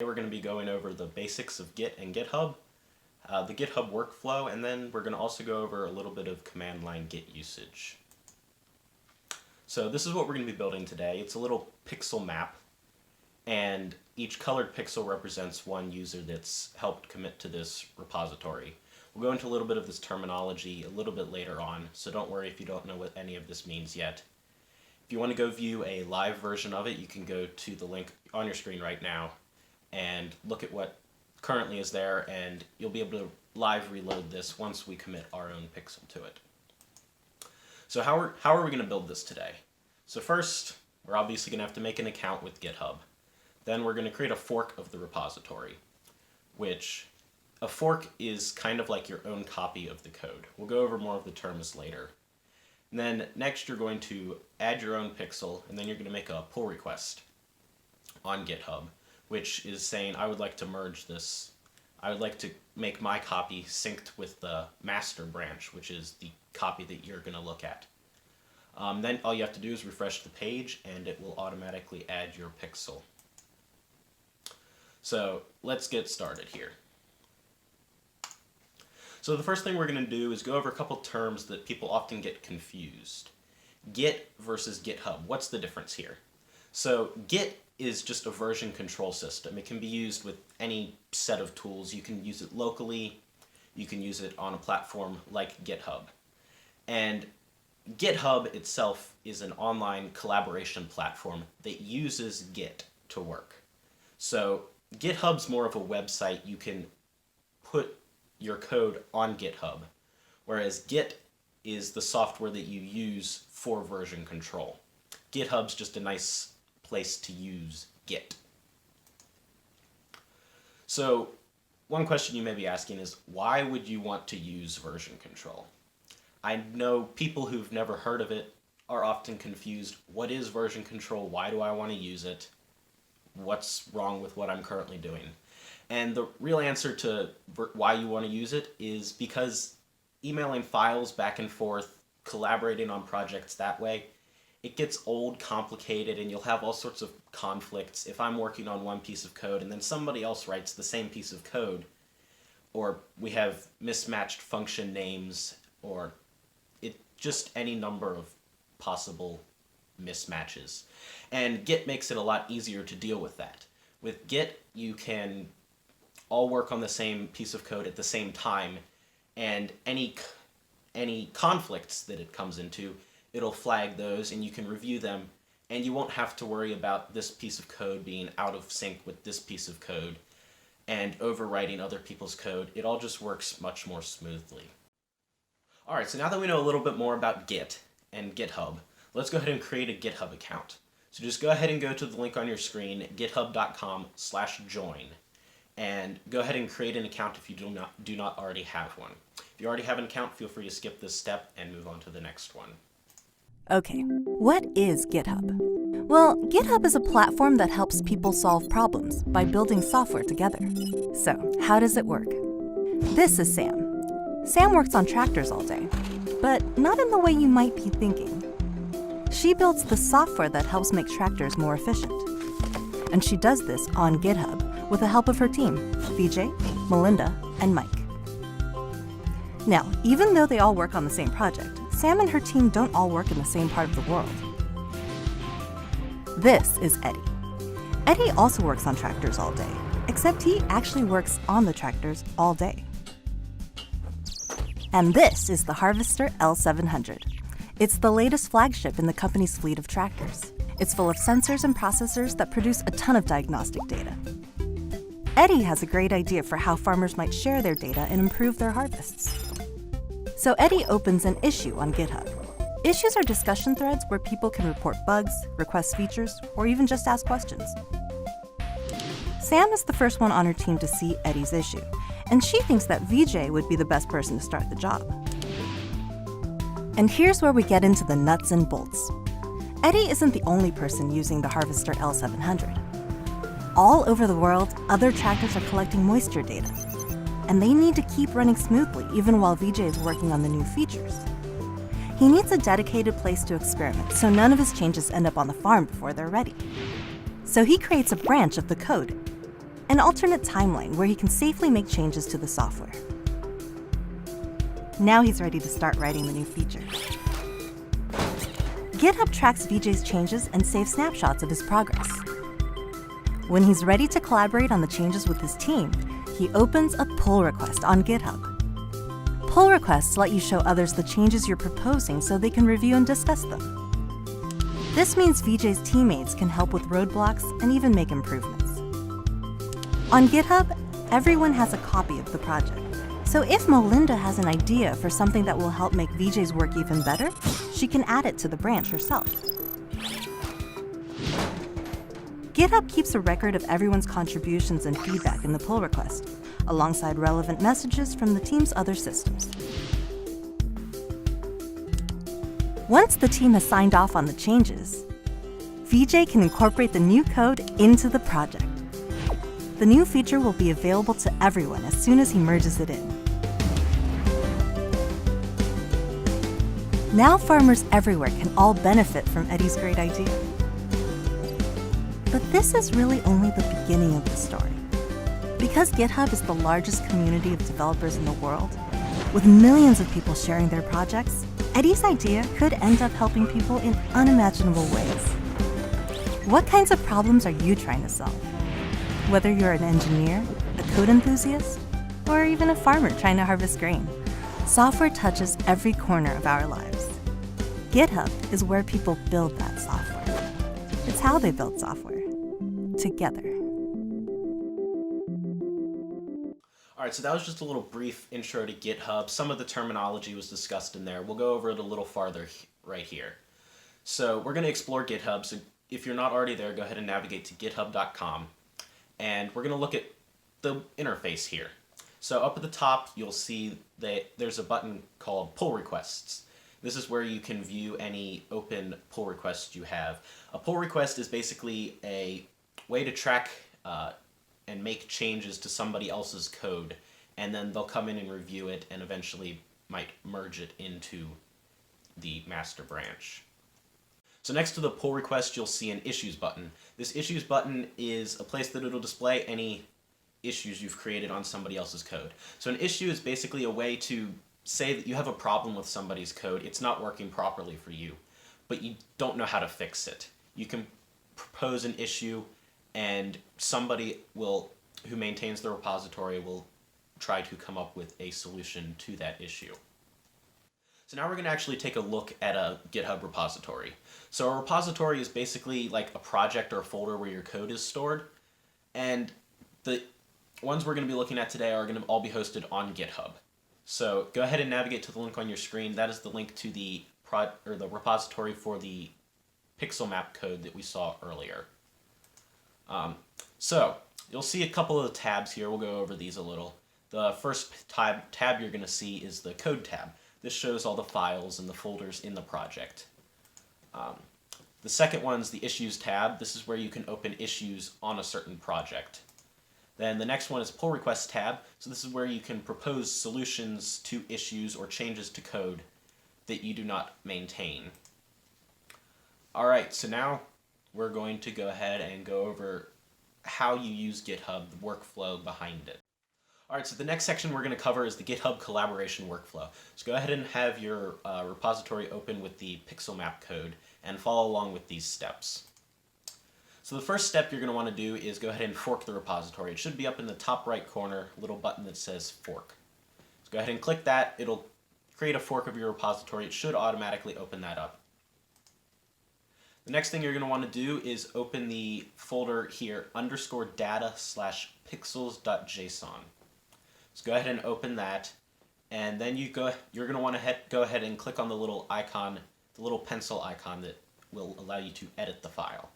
We're going to be going over the basics of Git and GitHub, the GitHub workflow, and then we're going to also go over a little bit of command line Git usage. So this is what we're going to be building today. It's a little pixel map, and each colored pixel represents one user that's helped commit to this repository. We'll go into a little bit of this terminology a little bit later on, so don't worry if you don't know what any of this means yet. If you want to go view a live version of it, you can go to the link on your screen right now and look at what currently is there, and you'll be able to live reload this once we commit our own pixel to it. So how are we going to build this today? So first, we're obviously going to have to make an account with GitHub. Then we're going to create a fork of the repository, which a fork is kind of like your own copy of the code. We'll go over more of the terms later. And then next you're going to add your own pixel, and then you're going to make a pull request on GitHub, which is saying, I would like to merge this. I would like to make my copy synced with the master branch, which is the copy that you're going to look at. Then all you have to do is refresh the page, and it will automatically add your pixel. So let's get started here. So the first thing we're going to do is go over a couple terms that people often get confused. Git versus GitHub. What's the difference here? So Git is just a version control system. It can be used with any set of tools. You can use it locally. You can use it on a platform like GitHub. And GitHub itself is an online collaboration platform that uses Git to work. So GitHub's more of a website. You can put your code on GitHub, whereas Git is the software that you use for version control. GitHub's just a nice place to use Git. So one question you may be asking is, why would you want to use version control? I know people who've never heard of it are often confused. What is version control? Why do I want to use it? What's wrong with what I'm currently doing? And the real answer to why you want to use it is because emailing files back and forth, collaborating on projects that way, it gets old, complicated, and you'll have all sorts of conflicts. If I'm working on one piece of code and then somebody else writes the same piece of code, or we have mismatched function names, or just any number of possible mismatches. And Git makes it a lot easier to deal with that. With Git, you can all work on the same piece of code at the same time, and any conflicts that it comes into, it'll flag those and you can review them, and you won't have to worry about this piece of code being out of sync with this piece of code and overwriting other people's code. It all just works much more smoothly. Alright, so now that we know a little bit more about Git and GitHub, let's go ahead and create a GitHub account. So just go ahead and go to the link on your screen, github.com/join, and go ahead and create an account if you do not already have one. If you already have an account, feel free to skip this step and move on to the next one. Okay, what is GitHub? Well, GitHub is a platform that helps people solve problems by building software together. So, how does it work? This is Sam. Sam works on tractors all day, but not in the way you might be thinking. She builds the software that helps make tractors more efficient. And she does this on GitHub with the help of her team, VJ, Melinda, and Mike. Now, even though they all work on the same project, Sam and her team don't all work in the same part of the world. This is Eddie. Eddie also works on tractors all day, except he actually works on the tractors all day. And this is the Harvester L700. It's the latest flagship in the company's fleet of tractors. It's full of sensors and processors that produce a ton of diagnostic data. Eddie has a great idea for how farmers might share their data and improve their harvests. So Eddie opens an issue on GitHub. Issues are discussion threads where people can report bugs, request features, or even just ask questions. Sam is the first one on her team to see Eddie's issue, and she thinks that VJ would be the best person to start the job. And here's where we get into the nuts and bolts. Eddie isn't the only person using the Harvester L700. All over the world, other tractors are collecting moisture data, and they need to keep running smoothly even while VJ is working on the new features. He needs a dedicated place to experiment, so none of his changes end up on the farm before they're ready. So he creates a branch of the code. an alternate timeline where he can safely make changes to the software. Now he's ready to start writing the new feature. GitHub tracks Vijay's changes and saves snapshots of his progress. When he's ready to collaborate on the changes with his team, he opens a pull request on GitHub. Pull requests let you show others the changes you're proposing so they can review and discuss them. This means Vijay's teammates can help with roadblocks and even make improvements. On GitHub, everyone has a copy of the project. So if Melinda has an idea for something that will help make Vijay's work even better, she can add it to the branch herself. GitHub keeps a record of everyone's contributions and feedback in the pull request, alongside relevant messages from the team's other systems. Once the team has signed off on the changes, Vijay can incorporate the new code into the project. The new feature will be available to everyone as soon as he merges it in. Now farmers everywhere can all benefit from Eddie's great idea. But this is really only the beginning of the story. Because GitHub is the largest community of developers in the world, with millions of people sharing their projects, Eddie's idea could end up helping people in unimaginable ways. What kinds of problems are you trying to solve? Whether you're an engineer, a code enthusiast, or even a farmer trying to harvest grain, software touches every corner of our lives. GitHub is where people build that software. It's how they build software. Together. All right, so that was just a little brief intro to GitHub. Some of the terminology was discussed in there. We'll go over it a little farther right here. So we're going to explore GitHub. So if you're not already there, go ahead and navigate to github.com. And we're going to look at the interface here. So up at the top, you'll see that there's a button called Pull Requests. This is where you can view any open pull requests you have. A pull request is basically a way to track and make changes to somebody else's code, and then they'll come in and review it and eventually might merge it into the master branch. So next to the pull request, you'll see an issues button. This issues button is a place that it'll display any issues you've created on somebody else's code. So an issue is basically a way to say that you have a problem with somebody's code, it's not working properly for you, but you don't know how to fix it. You can propose an issue, and somebody who maintains the repository will try to come up with a solution to that issue. So now we're going to actually take a look at a GitHub repository. So a repository is basically like a project or a folder where your code is stored, and the ones we're going to be looking at today are going to all be hosted on GitHub. So go ahead and navigate to the link on your screen. That is the link to the repository for the pixel map code that we saw earlier. So you'll see a couple of tabs here. We'll go over these a little. The first tab you're going to see is the code tab. This shows all the files and the folders in the project. The second one's the issues tab. This is where you can open issues on a certain project. Then the next one is pull request tab. So this is where you can propose solutions to issues or changes to code that you do not maintain. All right, so now we're going to go ahead and go over how you use GitHub, the workflow behind it. All right, so the next section we're going to cover is the GitHub collaboration workflow. So go ahead and have your repository open with the pixel map code and follow along with these steps. So the first step you're going to want to do is go ahead and fork the repository. It should be up in the top right corner, a little button that says fork. So go ahead and click that. It'll create a fork of your repository. It should automatically open that up. The next thing you're going to want to do is open the folder here, _data/pixels.json. So go ahead and open that, and then you're going to want to go ahead and click on the little icon, the little pencil icon that will allow you to edit the file.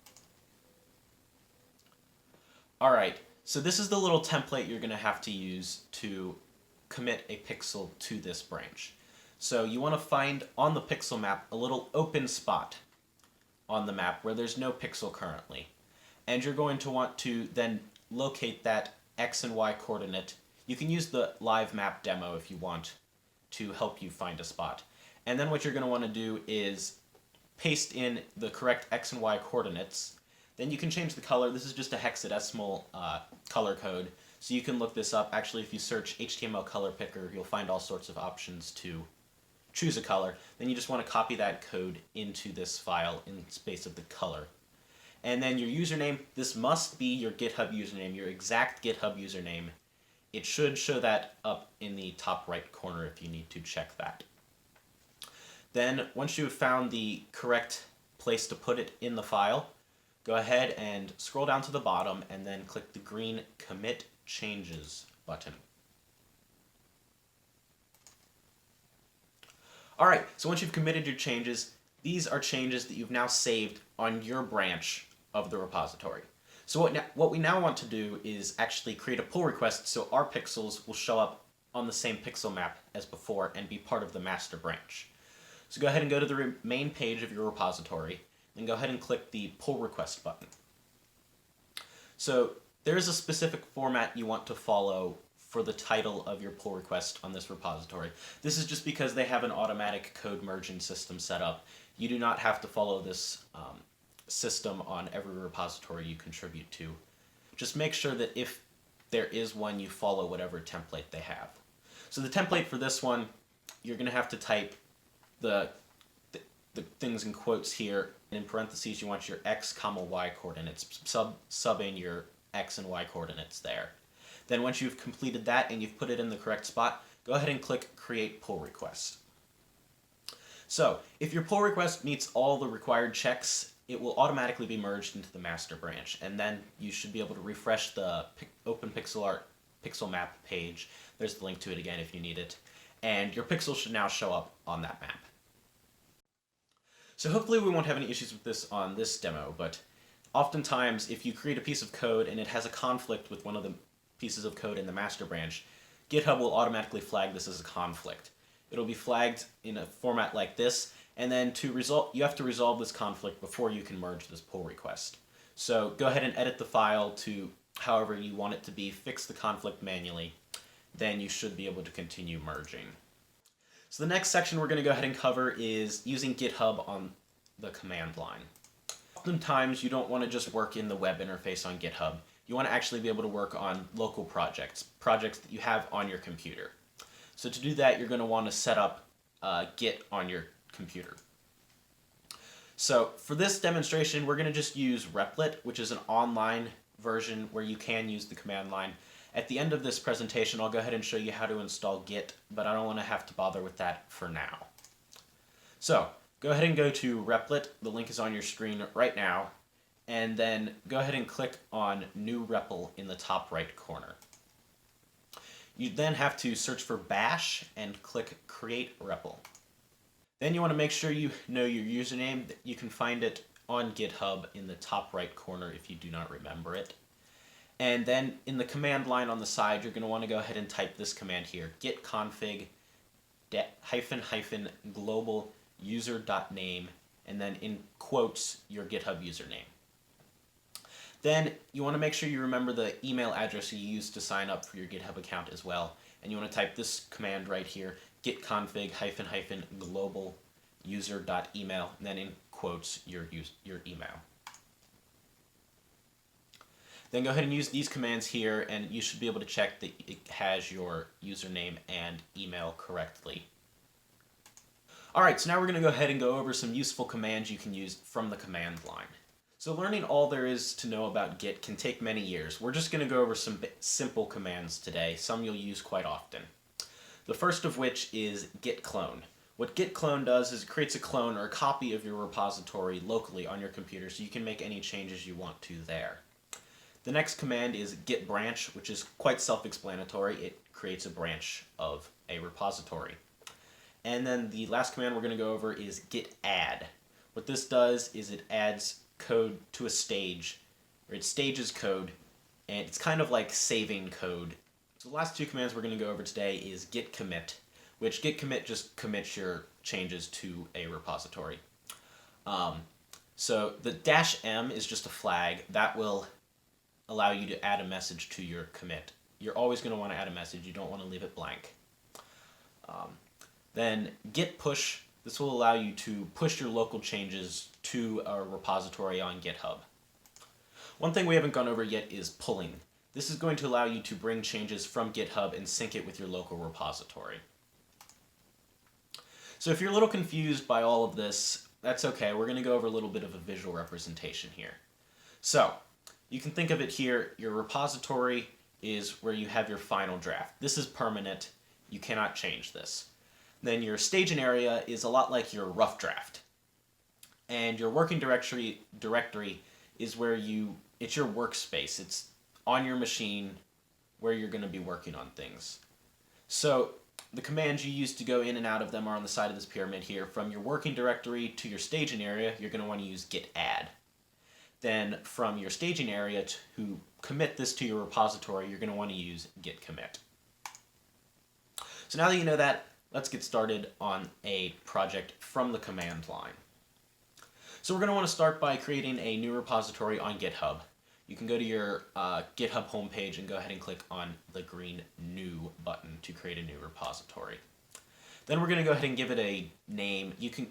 All right, so this is the little template you're going to have to use to commit a pixel to this branch. So you want to find on the pixel map a little open spot on the map where there's no pixel currently. And you're going to want to then locate that X and Y coordinate. You can use the live map demo if you want to help you find a spot. And then what you're going to want to do is paste in the correct X and Y coordinates. Then you can change the color. This is just a hexadecimal color code. So you can look this up. Actually, if you search HTML color picker, you'll find all sorts of options to choose a color. Then you just want to copy that code into this file in space of the color. And then your username, this must be your GitHub username, your exact GitHub username. It should show that up in the top right corner if you need to check that. Then once you've found the correct place to put it in the file, go ahead and scroll down to the bottom and then click the green Commit Changes button. Alright, so once you've committed your changes, these are changes that you've now saved on your branch of the repository. So what we now want to do is actually create a pull request so our pixels will show up on the same pixel map as before and be part of the master branch. So go ahead and go to the main page of your repository, then go ahead and click the pull request button. So there is a specific format you want to follow for the title of your pull request on this repository. This is just because they have an automatic code merging system set up. You do not have to follow this system on every repository you contribute to. Just make sure that if there is one, you follow whatever template they have. So the template for this one, you're going to have to type the things in quotes here. In parentheses, you want your x, y coordinates, subbing your x and y coordinates there. Then once you've completed that and you've put it in the correct spot, go ahead and click Create Pull Request. So if your pull request meets all the required checks, it will automatically be merged into the master branch, and then you should be able to refresh the OpenPixelArt pixel map page. There's the link to it again if you need it, and your pixels should now show up on that map. So hopefully we won't have any issues with this on this demo, but oftentimes if you create a piece of code and it has a conflict with one of the pieces of code in the master branch, GitHub will automatically flag this as a conflict. It'll be flagged in a format like this, and then you have to resolve this conflict before you can merge this pull request. So go ahead and edit the file to however you want it to be, fix the conflict manually, then you should be able to continue merging. So the next section we're going to go ahead and cover is using GitHub on the command line. Oftentimes you don't want to just work in the web interface on GitHub. You want to actually be able to work on local projects that you have on your computer. So to do that, you're going to want to set up Git on your computer. So for this demonstration, we're going to just use Replit, which is an online version where you can use the command line. At the end of this presentation, I'll go ahead and show you how to install Git, but I don't want to have to bother with that for now. So go ahead and go to Replit. The link is on your screen right now. And then go ahead and click on New REPL in the top right corner. You then have to search for bash and click Create REPL. Then you want to make sure you know your username. You can find it on GitHub in the top right corner if you do not remember it. And then in the command line on the side, you're going to want to go ahead and type this command here, git config -- global user.name, and then in quotes your GitHub username. Then you want to make sure you remember the email address you used to sign up for your GitHub account as well. And you want to type this command right here, git config -- global user.email, and then in quotes your email. Then go ahead and use these commands here, and you should be able to check that it has your username and email correctly. Alright, so now we're going to go ahead and go over some useful commands you can use from the command line. So learning all there is to know about Git can take many years. We're just going to go over some simple commands today, some you'll use quite often. The first of which is git clone. What git clone does is it creates a clone or a copy of your repository locally on your computer so you can make any changes you want to there. The next command is git branch, which is quite self-explanatory. It creates a branch of a repository. And then the last command we're going to go over is git add. What this does is it adds code to a stage, or it stages code, and it's kind of like saving code. So the last two commands we're going to go over today is git commit, which git commit just commits your changes to a repository. So the -m is just a flag that will allow you to add a message to your commit. You're always going to want to add a message. You don't want to leave it blank. Then git push. This will allow you to push your local changes to a repository on GitHub. One thing we haven't gone over yet is pulling. This is going to allow you to bring changes from GitHub and sync it with your local repository. So if you're a little confused by all of this, that's okay. We're going to go over a little bit of a visual representation here. So you can think of it here, your repository is where you have your final draft. This is permanent. You cannot change this. Then your staging area is a lot like your rough draft. And your working directory is where it's your workspace. It's on your machine where you're going to be working on things. So the commands you use to go in and out of them are on the side of this pyramid here. From your working directory to your staging area, you're going to want to use git add. Then from your staging area to commit this to your repository, you're going to want to use git commit. So now that you know that, let's get started on a project from the command line. So we're going to want to start by creating a new repository on GitHub. You can go to your GitHub homepage and go ahead and click on the green New button to create a new repository. Then we're going to go ahead and give it a name. You can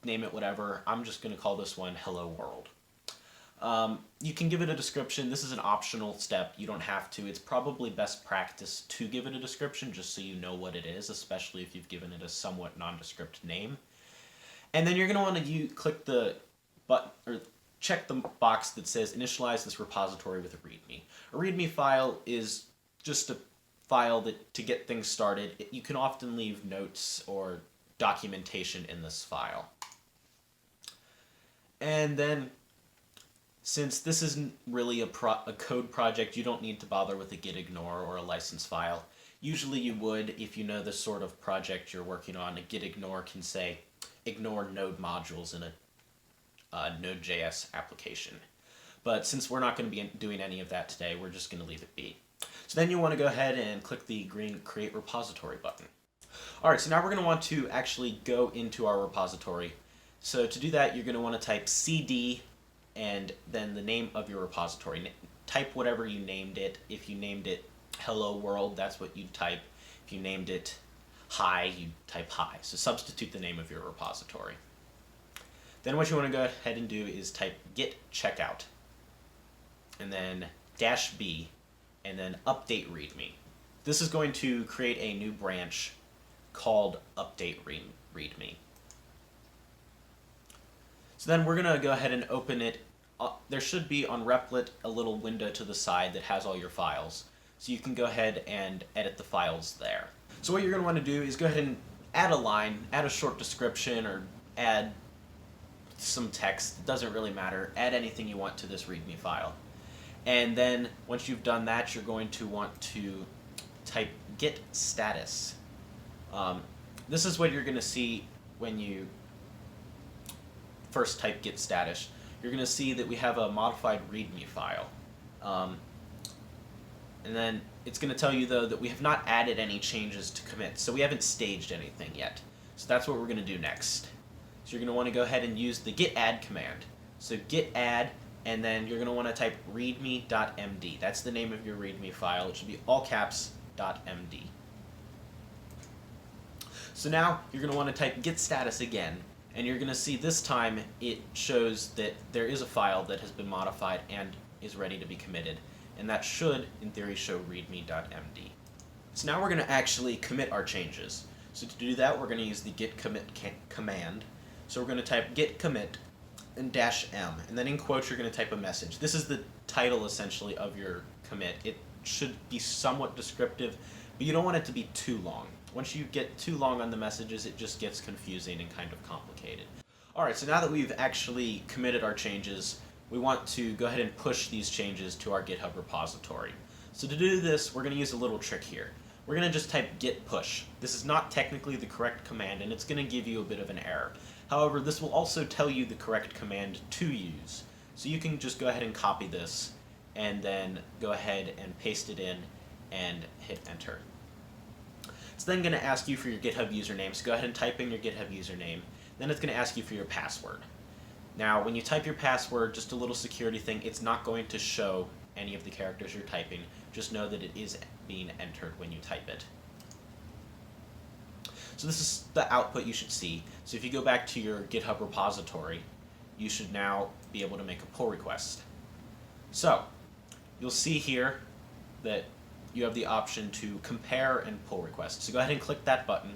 name it whatever. I'm just going to call this one Hello World. You can give it a description. This is an optional step. You don't have to. It's probably best practice to give it a description just so you know what it is, especially if you've given it a somewhat nondescript name. And then you're going to want to click the button or check the box that says initialize this repository with a README. A README file is just a file that to get things started. You can often leave notes or documentation in this file. And then since this isn't really a code project, you don't need to bother with a git ignore or a license file. Usually you would if you know the sort of project you're working on. A git ignore can say ignore node modules in a Node.js application. But since we're not going to be doing any of that today, we're just going to leave it be. So then you want to go ahead and click the green Create Repository button. Alright, so now we're going to want to actually go into our repository. So to do that, you're going to want to type cd and then the name of your repository. Type whatever you named it. If you named it Hello World, that's what you'd type. If you named it Hi, you'd type Hi. So substitute the name of your repository. Then what you want to go ahead and do is type git checkout and then -b and then update readme. This is going to create a new branch called update readme. So then we're going to go ahead and open it. There should be on Replit a little window to the side that has all your files. So you can go ahead and edit the files there. So what you're going to want to do is go ahead and add a line, add a short description, or add some text. It doesn't really matter. Add anything you want to this README file. And then once you've done that, you're going to want to type git status. This is what you're going to see when you first type git status. You're going to see that we have a modified README file. And then it's going to tell you, though, that we have not added any changes to commit, so we haven't staged anything yet. So that's what we're going to do next. So you're going to want to go ahead and use the git add command. So git add, and then you're going to want to type readme.md. That's the name of your README file. It should be all caps .md. So now you're going to want to type git status again, and you're going to see this time it shows that there is a file that has been modified and is ready to be committed. And that should, in theory, show readme.md. So now we're going to actually commit our changes. So to do that, we're going to use the git commit command. So we're going to type git commit and -m, and then in quotes you're going to type a message. This is the title, essentially, of your commit. It should be somewhat descriptive, but you don't want it to be too long. Once you get too long on the messages, it just gets confusing and kind of complicated. Alright, so now that we've actually committed our changes, we want to go ahead and push these changes to our GitHub repository. So to do this, we're going to use a little trick here. We're going to just type git push. This is not technically the correct command, and it's going to give you a bit of an error. However, this will also tell you the correct command to use. So you can just go ahead and copy this, and then go ahead and paste it in, and hit enter. It's then going to ask you for your GitHub username, so go ahead and type in your GitHub username. Then it's going to ask you for your password. Now, when you type your password, just a little security thing, it's not going to show any of the characters you're typing. Just know that it is being entered when you type it. So this is the output you should see. So if you go back to your GitHub repository, you should now be able to make a pull request. So, you'll see here that you have the option to compare and pull requests. So go ahead and click that button.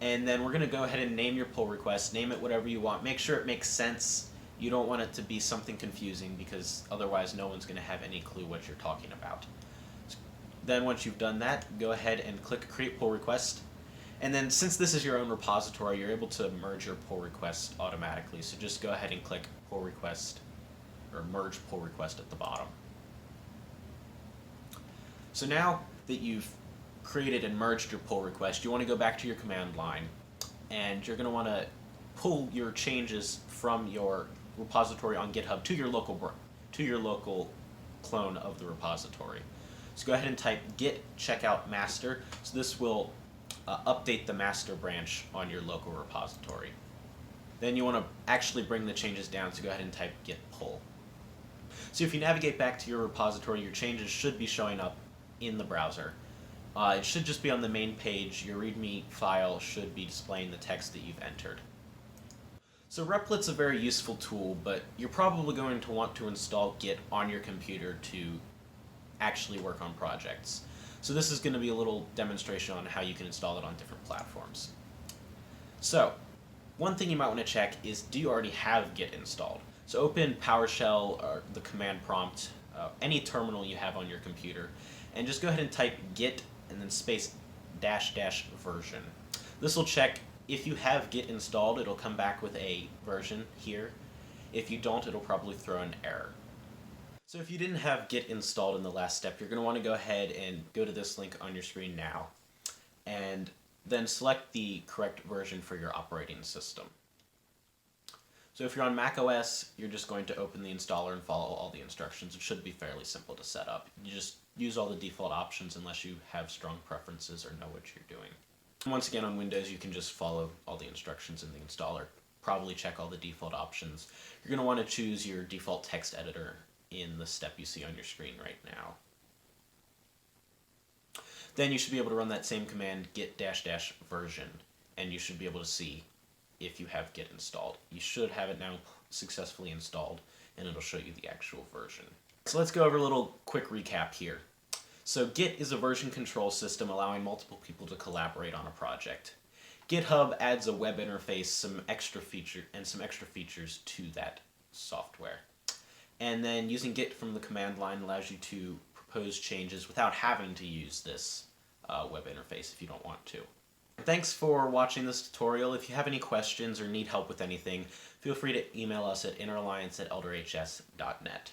And then we're going to go ahead and name your pull request. Name it whatever you want. Make sure it makes sense. You don't want it to be something confusing because otherwise no one's going to have any clue what you're talking about. Then once you've done that, go ahead and click Create Pull Request. And then since this is your own repository, you're able to merge your pull request automatically. So just go ahead and click Pull Request or Merge Pull Request at the bottom. So now that you've created and merged your pull request, you want to go back to your command line, and you're going to want to pull your changes from your repository on GitHub to your local clone of the repository. So go ahead and type git checkout master. So this will update the master branch on your local repository. Then you want to actually bring the changes down, so go ahead and type git pull. So if you navigate back to your repository, your changes should be showing up in the browser. It should just be on the main page. Your README file should be displaying the text that you've entered. So Replit's a very useful tool, but you're probably going to want to install Git on your computer to actually work on projects. So this is going to be a little demonstration on how you can install it on different platforms. So one thing you might want to check is, do you already have Git installed? So open PowerShell or the command prompt, any terminal you have on your computer, and just go ahead and type git and then space -- version. This will check if you have Git installed. It'll come back with a version here. If you don't, it'll probably throw an error. So if you didn't have Git installed in the last step, you're going to want to go ahead and go to this link on your screen now, and then select the correct version for your operating system. So if you're on Mac OS, you're just going to open the installer and follow all the instructions. It should be fairly simple to set up. You just use all the default options unless you have strong preferences or know what you're doing. Once again, on Windows, you can just follow all the instructions in the installer. Probably check all the default options. You're going to want to choose your default text editor in the step you see on your screen right now. Then you should be able to run that same command, git -- version, and you should be able to see if you have Git installed. You should have it now successfully installed, and it'll show you the actual version. So let's go over a little quick recap here. So Git is a version control system allowing multiple people to collaborate on a project. GitHub adds a web interface, some extra features to that software. And then using Git from the command line allows you to propose changes without having to use this web interface if you don't want to. Thanks for watching this tutorial. If you have any questions or need help with anything, feel free to email us at interalliance@elderhs.net.